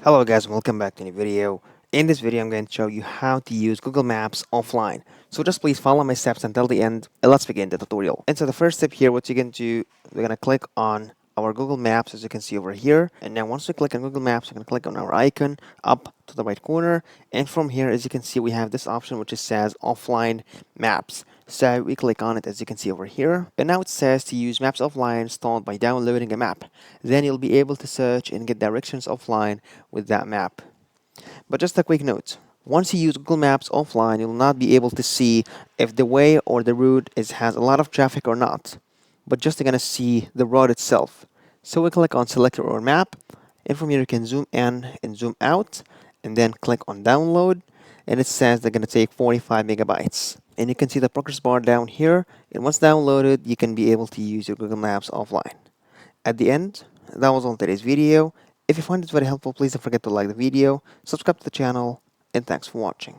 Hello guys, welcome back to a new video. In this video, I'm going to show you how to use Google Maps offline. So just please follow my steps until the end and let's begin the tutorial. And so the first step here, what you're going to do, we're going to click on our Google Maps as you can see over here. And now once we click on Google Maps, we're going to click on our icon up to the right corner. And from here, as you can see, we have this option which says offline maps. So we click on it as you can see over here. And now it says to use Maps Offline installed by downloading a map. Then you'll be able to search and get directions offline with that map. But just a quick note. Once you use Google Maps offline, you'll not be able to see if the way or the route has a lot of traffic or not, but just gonna see the road itself. So we click on selector or map, and from here you can zoom in and zoom out, and then click on download, and it says they're gonna take 45 megabytes. And you can see the progress bar down here, and once downloaded, you can be able to use your Google Maps offline. At the end, that was all today's video. If you find it very helpful, please don't forget to like the video, subscribe to the channel, and thanks for watching.